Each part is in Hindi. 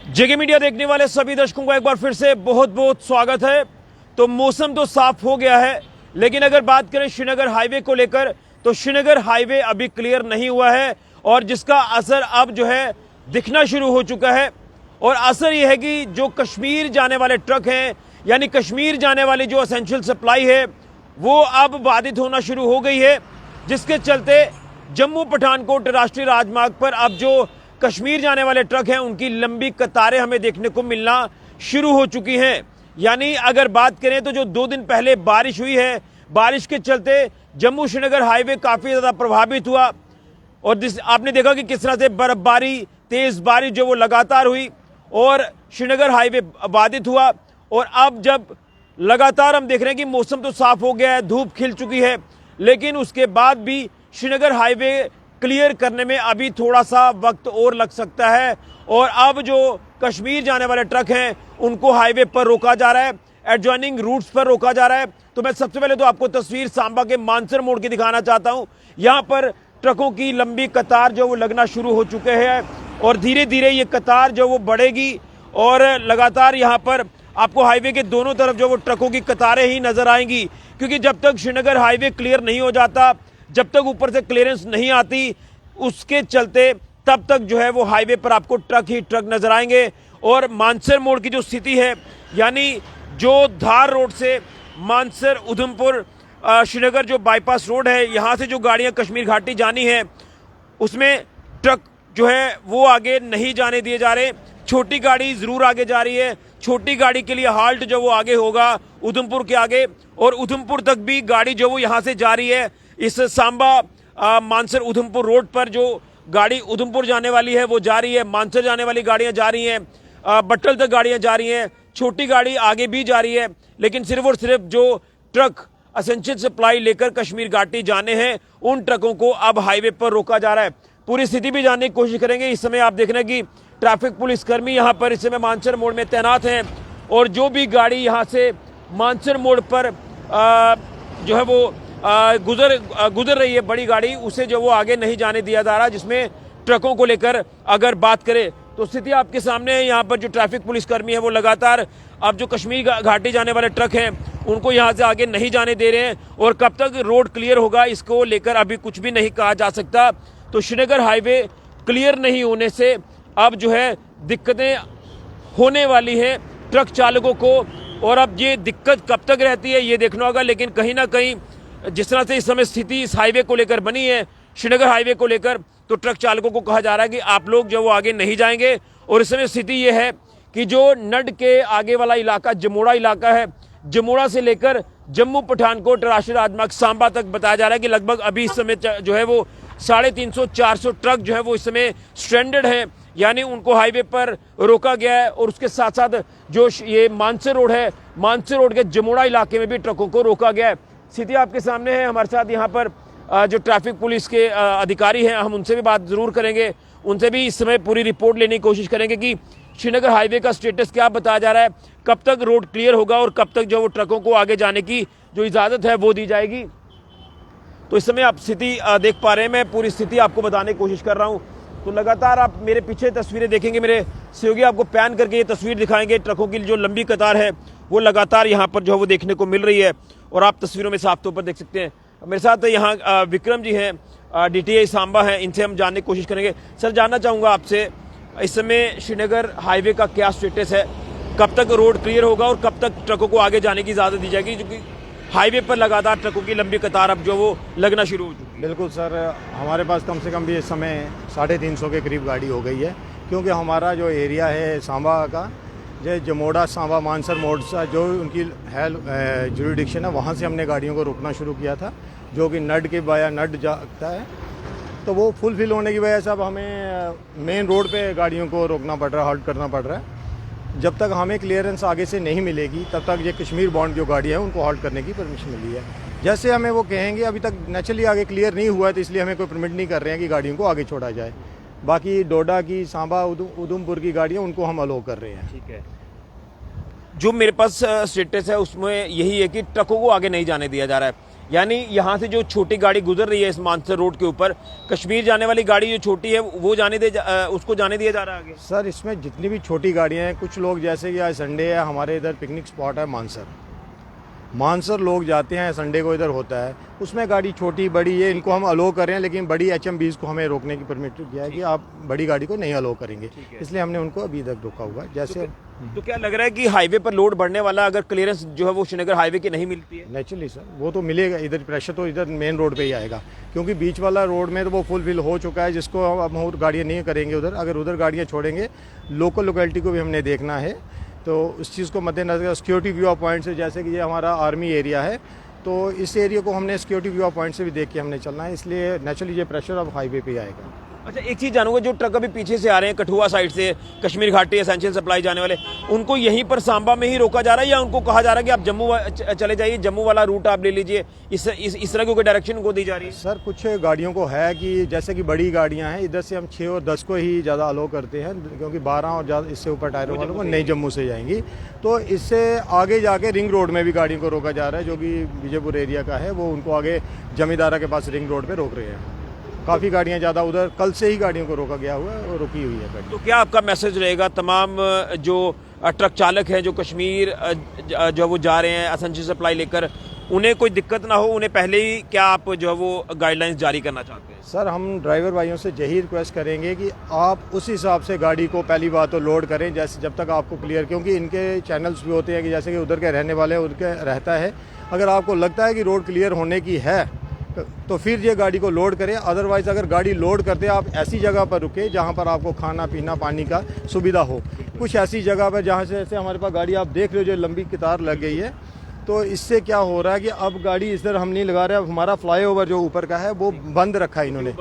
जेके मीडिया देखने वाले सभी दर्शकों को एक बार फिर से बहुत बहुत स्वागत है। तो मौसम तो साफ हो गया है, लेकिन अगर बात करें श्रीनगर हाईवे को लेकर तो श्रीनगर हाईवे अभी क्लियर नहीं हुआ है और जिसका असर अब जो है दिखना शुरू हो चुका है। और असर यह है कि जो कश्मीर जाने वाले ट्रक हैं, यानी कश्मीर जाने वाली जो एसेंशियल सप्लाई है वो अब बाधित होना शुरू हो गई है, जिसके चलते जम्मू पठानकोट राष्ट्रीय राजमार्ग पर अब जो कश्मीर जाने वाले ट्रक हैं उनकी लंबी कतारें हमें देखने को मिलना शुरू हो चुकी हैं। यानी अगर बात करें तो जो 2 दिन पहले बारिश हुई है, बारिश के चलते जम्मू श्रीनगर हाईवे काफी ज्यादा प्रभावित हुआ और आपने देखा कि किस तरह से बर्फबारी, तेज बारिश जो वो लगातार हुई और श्रीनगर हाईवे बाधित हुआ। और अब जब लगातार हम देख रहे हैं कि मौसम तो साफ हो गया है, धूप खिल चुकी है, लेकिन उसके बाद भी श्रीनगर हाईवे क्लियर करने में अभी थोड़ा सा वक्त और लग सकता है। और अब जो कश्मीर जाने वाले ट्रक हैं उनको हाईवे पर रोका जा रहा है, एडजॉइनिंग रूट्स पर रोका जा रहा है। तो मैं सबसे पहले तो आपको तस्वीर सांबा के मानसर मोड़ की दिखाना चाहता हूं। यहां पर ट्रकों की लंबी कतार जो वो लगना शुरू हो चुके हैं और धीरे धीरे ये कतार जो वो बढ़ेगी और लगातार यहां पर आपको हाईवे के दोनों तरफ जो वो ट्रकों की कतारें ही नजर आएंगी, क्योंकि जब तक श्रीनगर हाईवे क्लियर नहीं हो जाता, जब तक ऊपर से क्लियरेंस नहीं आती, उसके चलते तब तक जो है वो हाईवे पर आपको ट्रक ही ट्रक नजर आएंगे। और मानसर मोड़ की जो स्थिति है, यानी जो धार रोड से मानसर उधमपुर श्रीनगर जो बाईपास रोड है, यहां से जो गाड़ियां कश्मीर घाटी जानी है उसमें ट्रक जो है वो आगे नहीं जाने दिए जा रहे। छोटी गाड़ी जरूर आगे जा रही है, छोटी गाड़ी के लिए हाल्ट जो वो आगे होगा उधमपुर के आगे, और उधमपुर तक भी गाड़ी जो वो यहां से जा रही है। इस सांबा मानसर उधमपुर रोड पर जो गाड़ी उधमपुर जाने वाली है वो जा रही है, मानसर जाने वाली गाड़ियां जा रही हैं, बट्टल तक गाड़ियां जा रही हैं, छोटी गाड़ी आगे भी जा रही है। लेकिन सिर्फ और सिर्फ जो ट्रक एसेंशियल सप्लाई लेकर कश्मीर घाटी जाने हैं उन ट्रकों को अब हाईवे पर रोका जा रहा है। पूरी स्थिति भी जानने की कोशिश करेंगे। इस समय आप देख रहे हैं कि ट्रैफिक पुलिस कर्मी यहाँ पर इस समय मानसर मोड़ में तैनात हैं और जो भी गाड़ी यहाँ से मानसर मोड़ पर जो है वो गुजर रही है बड़ी गाड़ी, उसे जो वो आगे नहीं जाने दिया जा रहा। जिसमें ट्रकों को लेकर अगर बात करें तो स्थिति आपके सामने है। यहाँ पर जो ट्रैफिक पुलिस कर्मी है वो लगातार अब जो कश्मीर घाटी जाने वाले ट्रक हैं उनको यहाँ से आगे नहीं जाने दे रहे हैं और कब तक रोड क्लियर होगा इसको लेकर अभी कुछ भी नहीं कहा जा सकता। तो श्रीनगर हाईवे क्लियर नहीं होने से अब जो है दिक्कतें होने वाली है ट्रक चालकों को, और अब ये दिक्कत कब तक रहती है ये देखना होगा। लेकिन कहीं ना कहीं जिस तरह से इस समय स्थिति इस हाईवे को लेकर बनी है, श्रीनगर हाईवे को लेकर, तो ट्रक चालकों को कहा जा रहा है कि आप लोग जो वो आगे नहीं जाएंगे। और इस समय स्थिति ये है कि जो नड के आगे वाला इलाका जमोड़ा इलाका है, जमोड़ा से लेकर जम्मू पठानकोट राष्ट्रीय राजमार्ग सांबा तक बताया जा रहा है कि लगभग अभी इस समय जो है वो 350-400 ट्रक जो है वो इस समय स्ट्रैंडेड है, यानी उनको हाईवे पर रोका गया है। और उसके साथ साथ जो ये मानसर रोड है, मानसर रोड के जमोड़ा इलाके में भी ट्रकों को रोका गया है। स्थिति आपके सामने है। हमारे साथ यहाँ पर जो ट्रैफिक पुलिस के अधिकारी हैं, हम उनसे भी बात जरूर करेंगे, उनसे भी इस समय पूरी रिपोर्ट लेने की कोशिश करेंगे कि श्रीनगर हाईवे का स्टेटस क्या बताया जा रहा है, कब तक रोड क्लियर होगा और कब तक जो वो ट्रकों को आगे जाने की जो इजाज़त है वो दी जाएगी। तो इस समय आप स्थिति देख पा रहे हैं, मैं पूरी स्थिति आपको बताने की कोशिश कर रहा हूँ। तो लगातार आप मेरे पीछे तस्वीरें देखेंगे, मेरे सहयोगी आपको पैन करके ये तस्वीर दिखाएंगे। ट्रकों की जो लंबी कतार है वो लगातार यहाँ पर जो है वो देखने को मिल रही है और आप तस्वीरों में साफ तौर पर देख सकते हैं। मेरे साथ यहाँ विक्रम जी हैं, DTI सांबा हैं, इनसे हम जानने की कोशिश करेंगे। सर, जानना चाहूँगा आपसे इस समय श्रीनगर हाईवे का क्या स्टेटस है, कब तक रोड क्लियर होगा और कब तक ट्रकों को आगे जाने की इजाज़त दी जाएगी, क्योंकि हाईवे पर लगातार ट्रकों की लंबी कतार अब जो वो लगना शुरू हो चुकी है। बिल्कुल सर, हमारे पास कम से कम भी इस समय 350 के करीब गाड़ी हो गई है, क्योंकि हमारा जो एरिया है सांबा का, जो जमोड़ा सांबा मानसर मोड़ से जो उनकी है जुरिडिक्शन है, वहाँ से हमने गाड़ियों को रोकना शुरू किया था, जो कि नड के बाया नड जाता है। तो वो फुलफिल होने की वजह से अब हमें मेन रोड पे गाड़ियों को रोकना पड़ रहा है, हॉल्ट करना पड़ रहा है। जब तक हमें क्लियरेंस आगे से नहीं मिलेगी तब तक ये कश्मीर बॉन्ड जो गाड़ी है उनको हॉल्ट करने की परमिशन मिली है। जैसे हमें वो कहेंगे, अभी तक नेचुरली आगे क्लियर नहीं हुआ है तो इसलिए हमें कोई परमिट नहीं कर रहे हैं कि गाड़ियों को आगे छोड़ा जाए। बाकी डोडा की, सांबा, उधमपुर की गाड़ियाँ उनको हम अलो कर रहे हैं। ठीक है, जो मेरे पास स्टेटस है उसमें यही है कि ट्रकों को आगे नहीं जाने दिया जा रहा है। यानी यहाँ से जो छोटी गाड़ी गुजर रही है इस मानसर रोड के ऊपर, कश्मीर जाने वाली गाड़ी जो छोटी है वो उसको जाने दिया जा रहा है आगे? सर इसमें जितनी भी छोटी गाड़ियाँ हैं, कुछ लोग जैसे कि आज संडे है, हमारे इधर पिकनिक स्पॉट है मानसर लोग जाते हैं, संडे को इधर होता है, उसमें गाड़ी छोटी बड़ी ये इनको हम अलो कर रहे हैं, लेकिन बड़ी HM20 को हमें रोकने की परमिट दिया है कि आप बड़ी गाड़ी को नहीं अलो करेंगे, इसलिए हमने उनको अभी तक रोका हुआ है। जैसे तो क्या लग रहा है कि हाईवे पर लोड बढ़ने वाला, अगर क्लियरेंस जो है वो श्रीनगर हाईवे की नहीं मिलती है? नेचुरली सर वो तो मिलेगा, इधर प्रेशर तो इधर मेन रोड पे ही आएगा, क्योंकि बीच वाला रोड में तो वो फुलफिल हो चुका है, जिसको अब हम गाड़ियाँ नहीं करेंगे उधर। अगर उधर गाड़ियाँ छोड़ेंगे, लोकल लोकेलिटी को भी हमने देखना है, तो उस चीज़ को मद्देनजर सिक्योरिटी व्यू पॉइंट से, जैसे कि ये हमारा आर्मी एरिया है, तो इस एरिया को हमने सिक्योरिटी व्यू पॉइंट से भी देख के हमने चलना है, इसलिए नेचुरली ये प्रेशर अब हाईवे पे आएगा। अच्छा, एक चीज़ जानूंगा, जो ट्रक अभी पीछे से आ रहे हैं कठुआ साइड से कश्मीर घाटी एसेंशियल सप्लाई जाने वाले, उनको यहीं पर सांबा में ही रोका जा रहा है या उनको कहा जा रहा है कि आप जम्मू चले जाइए, जम्मू वाला रूट आप ले लीजिए, इस तरह की कोई डायरेक्शन को दी जा रही है? सर कुछ गाड़ियों को है कि जैसे कि बड़ी गाड़ियां हैं, इधर से हम 6 और 10 को ही ज़्यादा अलो करते हैं, क्योंकि 12 और ज़्यादा इससे ऊपर टायरों वालों को नहीं जम्मू से जाएंगी। तो इससे आगे जाके रिंग रोड में भी गाड़ियों को रोका जा रहा है, जो कि विजयपुर एरिया का है, वो उनको आगे जमींदारा के पास रिंग रोड पर रोक रहे हैं। काफ़ी गाड़ियाँ ज़्यादा उधर कल से ही गाड़ियों को रोका गया हुआ है और रुकी हुई है गाड़ी। तो क्या आपका मैसेज रहेगा तमाम जो ट्रक चालक हैं जो कश्मीर जो वो जा रहे हैं एसेंशियल सप्लाई लेकर, उन्हें कोई दिक्कत ना हो, उन्हें पहले ही क्या आप जो है वो गाइडलाइंस जारी करना चाहते हैं? सर हम ड्राइवर भाइयों से यही रिक्वेस्ट करेंगे कि आप उस हिसाब से गाड़ी को पहली बात तो लोड करें, जैसे जब तक आपको क्लियर, क्योंकि इनके चैनल्स भी होते हैं कि जैसे कि उधर के रहने वाले उनके रहता है, अगर आपको लगता है कि रोड क्लियर होने की है तो फिर ये गाड़ी को लोड करें। अदरवाइज़ अगर गाड़ी लोड करते आप ऐसी जगह पर रुके जहाँ पर आपको खाना पीना पानी का सुविधा हो। कुछ ऐसी जगह पर जहाँ से जैसे हमारे पास गाड़ी आप देख रहे हो जो लंबी कतार लग गई है, तो इससे क्या हो रहा है कि अब गाड़ी इधर हम नहीं लगा रहे, अब हमारा फ्लाईओवर जो ऊपर का है वो बंद रखा है इन्होंने,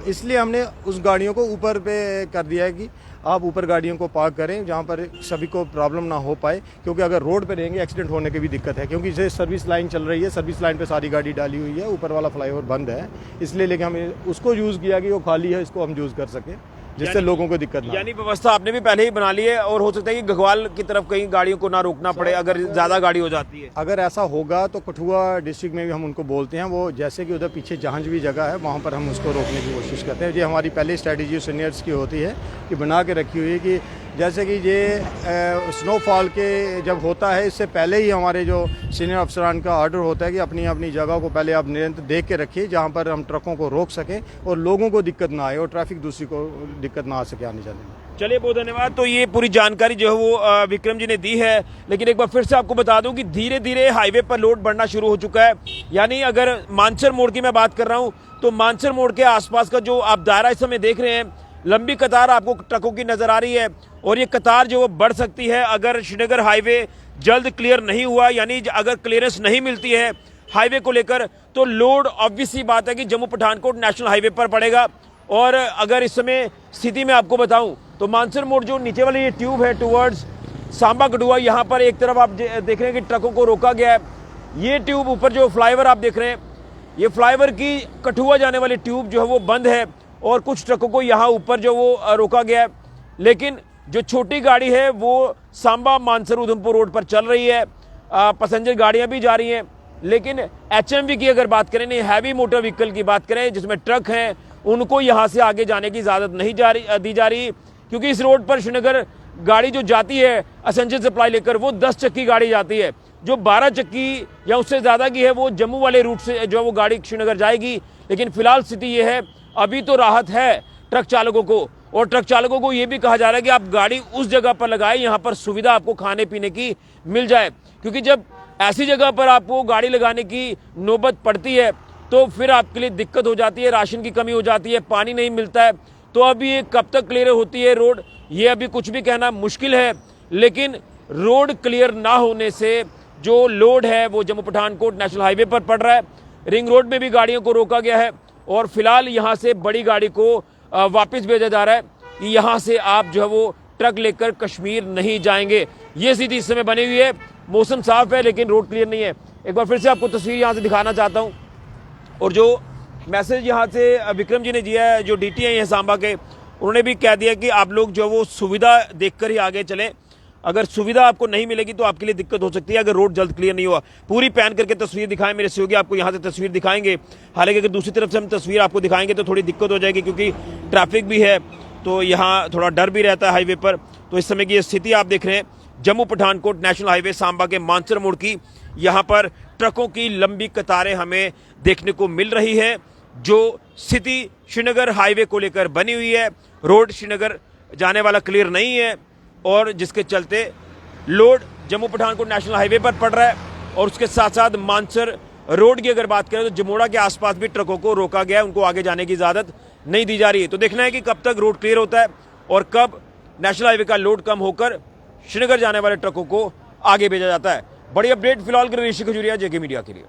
इसलिए हमने उस गाड़ियों को ऊपर पे कर दिया है कि आप ऊपर गाड़ियों को पार्क करें जहाँ पर सभी को प्रॉब्लम ना हो पाए, क्योंकि अगर रोड पे रहेंगे एक्सीडेंट होने की भी दिक्कत है, क्योंकि जैसे सर्विस लाइन चल रही है, सर्विस लाइन पे सारी गाड़ी डाली हुई है, ऊपर वाला फ्लाईओवर बंद है, इसलिए लेकिन हमें उसको यूज़ किया कि वो खाली है, इसको हम यूज़ कर सकें जिससे लोगों को दिक्कत ना। यानी व्यवस्था आपने भी पहले ही बना ली है, और हो सकता है कि गढ़वाल की तरफ कहीं गाड़ियों को ना रोकना पड़े अगर ज़्यादा गाड़ी हो जाती है। अगर ऐसा होगा तो कठुआ डिस्ट्रिक्ट में भी हम उनको बोलते हैं, वो जैसे कि उधर पीछे जहांज भी जगह है वहाँ पर हम उसको रोकने की कोशिश करते हैं। ये हमारी पहली स्ट्रेटजी सीनियर्स की होती है कि बना के रखी हुई है कि जैसे कि ये स्नोफॉल के जब होता है इससे पहले ही हमारे जो सीनियर अफसरान का ऑर्डर होता है कि अपनी अपनी जगह को पहले आप निरंतर देख के रखिए जहाँ पर हम ट्रकों को रोक सकें और लोगों को दिक्कत ना आए और ट्रैफिक दूसरी को दिक्कत ना आ सके आने जाने में। चलिए, बहुत धन्यवाद। तो ये पूरी जानकारी जो है वो विक्रम जी ने दी है, लेकिन एक बार फिर से आपको बता दूं कि धीरे धीरे हाईवे पर लोड बढ़ना शुरू हो चुका है। यानी अगर मानसर मोड़ की मैं बात कर रहा हूं तो मानसर मोड़ के आसपास का जो आप दायरा इस समय देख रहे हैं, लंबी कतार आपको ट्रकों की नजर आ रही है, और ये कतार जो वो बढ़ सकती है अगर श्रीनगर हाईवे जल्द क्लियर नहीं हुआ, यानी अगर क्लियरेंस नहीं मिलती है हाईवे को लेकर, तो लोड ऑब्वियसली बात है कि जम्मू पठानकोट नेशनल हाईवे पर पड़ेगा। और अगर इस समय स्थिति में आपको बताऊं तो मानसर मोड़ जो नीचे वाली ये ट्यूब है टुवर्ड्स सांबा कठुआ, यहाँ पर एक तरफ आप देख रहे हैं कि ट्रकों को रोका गया है। ये ट्यूब ऊपर जो फ्लाईओवर आप देख रहे हैं, ये फ्लाईओवर की कठुआ जाने वाली ट्यूब जो है वो बंद है और कुछ ट्रकों को यहाँ ऊपर जो वो रोका गया है, लेकिन जो छोटी गाड़ी है वो सांबा मानसर उधमपुर रोड पर चल रही है। पैसेंजर गाड़ियाँ भी जा रही हैं, लेकिन HMV की अगर बात करें, नहीं हैवी मोटर व्हीकल की बात करें जिसमें ट्रक हैं, उनको यहाँ से आगे जाने की इजाज़त नहीं दी जा रही, क्योंकि इस रोड पर श्रीनगर गाड़ी जो जाती है एसेंशियल सप्लाई लेकर वो 10 चक्की गाड़ी जाती है, जो 12 चक्की या उससे ज़्यादा की है वो जम्मू वाले रूट से जो वो गाड़ी श्रीनगर जाएगी। लेकिन फिलहाल स्थिति ये है, अभी तो राहत है ट्रक चालकों को, और ट्रक चालकों को ये भी कहा जा रहा है कि आप गाड़ी उस जगह पर लगाएं यहाँ पर सुविधा आपको खाने पीने की मिल जाए, क्योंकि जब ऐसी जगह पर आपको गाड़ी लगाने की नौबत पड़ती है तो फिर आपके लिए दिक्कत हो जाती है, राशन की कमी हो जाती है, पानी नहीं मिलता है। तो अभी ये कब तक क्लियर होती है रोड, ये अभी कुछ भी कहना मुश्किल है, लेकिन रोड क्लियर ना होने से जो लोड है वो जम्मू पठानकोट नेशनल हाईवे पर पड़ रहा है। रिंग रोड में भी गाड़ियों को रोका गया है और फिलहाल यहाँ से बड़ी गाड़ी को वापस भेजा जा रहा है कि यहाँ से आप जो है वो ट्रक लेकर कश्मीर नहीं जाएंगे। ये स्थिति इस समय बनी हुई है। मौसम साफ है लेकिन रोड क्लियर नहीं है। एक बार फिर से आपको तस्वीर यहाँ से दिखाना चाहता हूँ, और जो मैसेज यहाँ से विक्रम जी ने दिया है, जो DTI हैं सांबा के, उन्होंने भी कह दिया कि आप लोग जो वो सुविधा देखकर ही आगे चलें। अगर सुविधा आपको नहीं मिलेगी तो आपके लिए दिक्कत हो सकती है अगर रोड जल्द क्लियर नहीं हुआ। पूरी पैन करके तस्वीर दिखाएं मेरे सहयोगी, आपको यहाँ से तस्वीर दिखाएंगे। हालांकि अगर दूसरी तरफ से हम तस्वीर आपको दिखाएंगे तो थोड़ी दिक्कत हो जाएगी क्योंकि ट्रैफिक भी है, तो यहाँ थोड़ा डर भी रहता है हाईवे पर। तो इस समय की ये स्थिति आप देख रहे हैं जम्मू पठानकोट नेशनल हाईवे सांबा के मानसर मोड़ की। यहाँ पर ट्रकों की लंबी कतारें हमें देखने को मिल रही है। जो स्थिति श्रीनगर हाईवे को लेकर बनी हुई है, रोड श्रीनगर जाने वाला क्लियर नहीं है और जिसके चलते load Jammu Pathankot national highway पर पड़ रहा है। और उसके साथ साथ मानसर रोड की अगर बात करें तो जमोड़ा के आसपास भी ट्रकों को रोका गया है, उनको आगे जाने की इजाजत नहीं दी जा रही है। तो देखना है कि कब तक रोड क्लियर होता है और कब नेशनल हाईवे का लोड कम होकर श्रीनगर जाने वाले ट्रकों को आगे भेजा जाता है। बड़ी अपडेट फिलहाल के लिए ऋषि खजूरिया, जेके मीडिया के लिए।